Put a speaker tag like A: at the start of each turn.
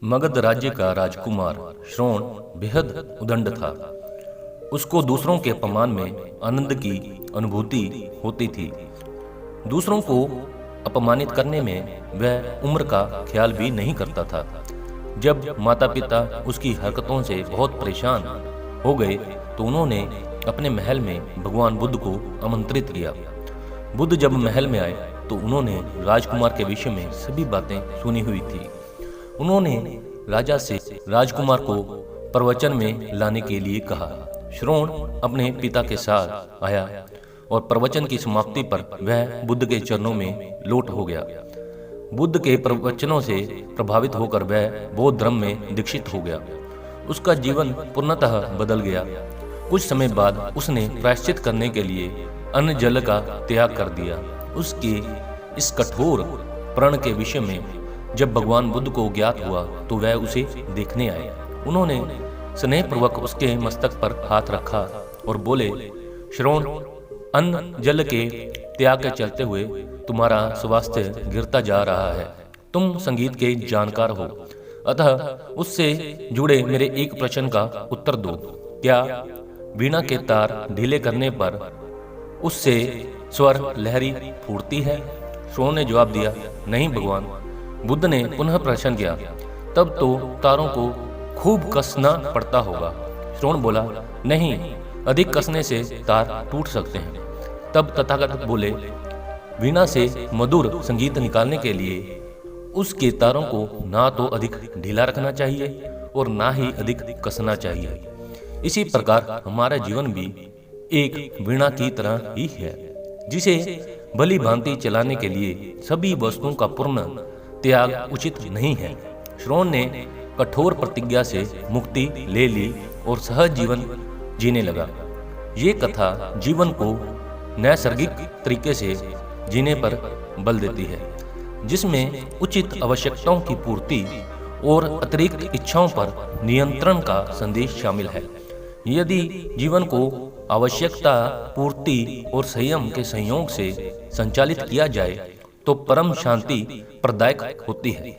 A: मगध राज्य का राजकुमार श्रोण बेहद उदंड था। उसको दूसरों के अपमान में आनंद की अनुभूति होती थी। दूसरों को अपमानित करने में वह उम्र का ख्याल भी नहीं करता था। जब माता पिता उसकी हरकतों से बहुत परेशान हो गए तो उन्होंने अपने महल में भगवान बुद्ध को आमंत्रित किया। बुद्ध जब महल में आए तो उन्होंने राजकुमार के विषय में सभी बातें सुनी हुई थी। उन्होंने राजा से राजकुमार को प्रवचन में लाने के लिए कहा। श्रोण अपने पिता के साथ आया और प्रवचन की समाप्ति पर वह बुद्ध के चरणों में लोट हो गया। बुद्ध के प्रवचनों से प्रभावित होकर वह बौद्ध धर्म में दीक्षित हो गया। उसका जीवन पूर्णतः बदल गया। कुछ समय बाद उसने प्रायश्चित करने के लिए अन्न जल का त्याग कर दिया। उसके इस कठोर प्रण के विषय में जब भगवान बुद्ध को ज्ञात हुआ तो वह उसे देखने आए। उन्होंने स्नेहपूर्वक उसके मस्तक पर हाथ रखा और बोले, श्रोण, अन्न जल के त्याग के चलते हुए तुम्हारा स्वास्थ्य गिरता जा रहा है। तुम संगीत के जानकार हो, अतः उससे जुड़े मेरे एक प्रश्न का उत्तर दो। क्या वीणा के तार ढीले करने पर उससे स्वर लहरी फूटती है? श्रोण ने जवाब दिया, नहीं भगवान। बुद्ध ने पुनः प्रश्न किया, तब तो तारों को खूब कसना पड़ता होगा। श्रोण बोला, नहीं, अधिक कसने से तार टूट सकते हैं। तब तथागत बोले, वीणा से मधुर संगीत निकालने के लिए उसके तारों को ना तो अधिक ढीला रखना चाहिए और ना ही अधिक कसना चाहिए। इसी प्रकार हमारा जीवन भी एक वीणा की तरह ही है, जिसे भली भांति चलाने के लिए सभी वस्तुओं का पूर्ण त्याग उचित नहीं है। श्रोण ने कठोर प्रतिज्ञा से मुक्ति ले ली और सहज जीवन जीने लगा। ये कथा जीवन को नैसर्गिक तरीके से जीने पर बल देती है, जिसमें उचित आवश्यकताओं की पूर्ति और अतिरिक्त इच्छाओं पर नियंत्रण का संदेश शामिल है। यदि जीवन को आवश्यकता पूर्ति और संयम के संयोग से संचालित किया जाए तो परम शांति प्रदायक होती है।